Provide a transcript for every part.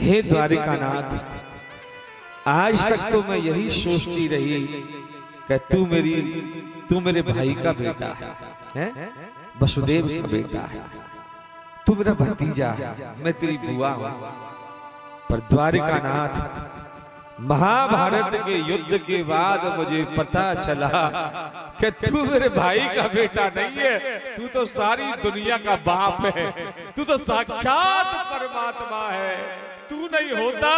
हे द्वारिकानाथ, आज तक तो मैं यही सोचती रही कि तू मेरे भाई का बेटा है, वसुदेव का बेटा है, तू मेरा भतीजा है, मैं तेरी बुआ हूं। पर द्वारिकानाथ, महाभारत के युद्ध के बाद मुझे पता चला कि तू मेरे भाई का बेटा नहीं है, तू तो सारी दुनिया का बाप है, तू तो साक्षात परमात्मा है। तू नहीं होता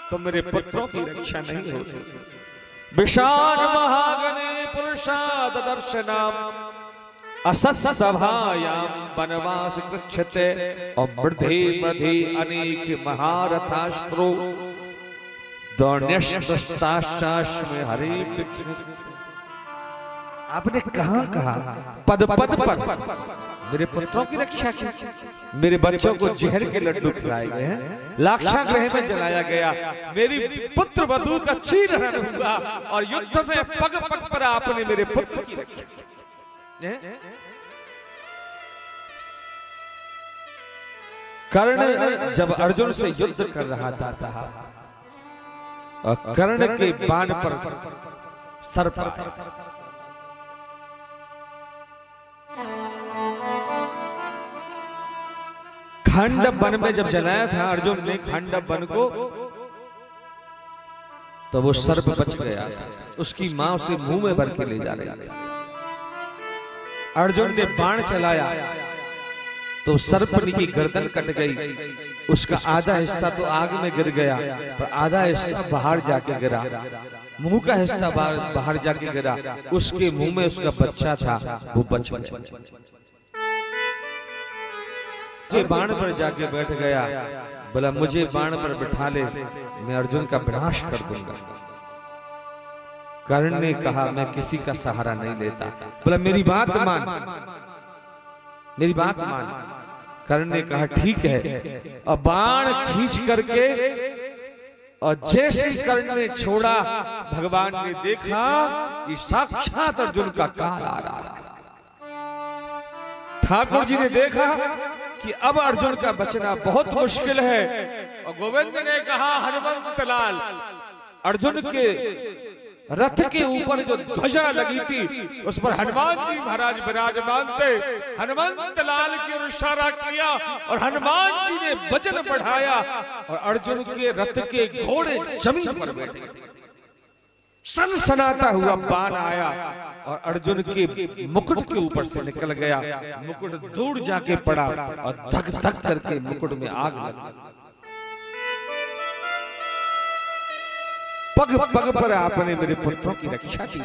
तो मेरे पुत्रों की रक्षा नहीं होती। विशाल महागणे पुरुषाद दर्शनाम असत्सभायाम वनवास कृच्छते और मृधे मृधे अनेक महारथास्त्रो में हरे। आपने कहा पद पद पर मेरे पुत्रों की रक्षा की, मेरे बच्चों को जहर के लड्डू खिलाए गए हैं, लाक्षागृह में जलाया गया, मेरी पुत्र वधू का चीरहरण हुआ और युद्ध में पग पग पर आपने मेरे पुत्र की रक्षा की। कर्ण जब अर्जुन से युद्ध कर रहा था साहब, और कर्ण के बाण पर सर्प आया, खांडव वन में जब जलाया था अर्जुन ने खांडव वन को, तो वो सर्प बच गया था, उसकी मां उसे मुंह में भर के ले जा रही थी। अर्जुन ने बाण चलाया तो सर्पनी की गर्दन कट गई, उसका आधा हिस्सा तो आग में गिर गया, पर आधा हिस्सा बाहर जाके गिरा, मुंह का हिस्सा बाहर जाके गिरा, उसके मुंह में उसका बच्चा था, वो बच गया। मुझे बाण पर जाके बैठ गया, बोला मुझे बाण पर बिठा ले, मैं अर्जुन का विनाश कर दूंगा। कर्ण ने कहा मैं किसी का सहारा नहीं लेता। बोला मेरी बात मान, मेरी बात मान। कर्ण ने कहा ठीक है, और बाण खींच करके, और जैसे कर्ण ने छोड़ा, भगवान ने देखा कि साक्षात अर्जुन का काल आ रहा है। ठाकुर जी ने देखा कि अब अर्जुन का बचना बहुत मुश्किल है, और गोविंद ने कहा हनुमंत लाल, अर्जुन के रथ के ऊपर जो ध्वजा लगी थी उस पर हनुमान जी महाराज विराजमान थे। हनुमंत लाल की ओर इशारा किया और हनुमान जी ने वजन बढ़ाया और अर्जुन के रथ के घोड़े जमीन पर बैठे। सनसनाता हुआ बाण आया और अर्जुन के मुकुट के ऊपर से निकल गया, मुकुट दूर जाके पड़ा और धक धक करके मुकुट में आग लगी। पग पग पर आपने मेरे पुत्रों की रक्षा की।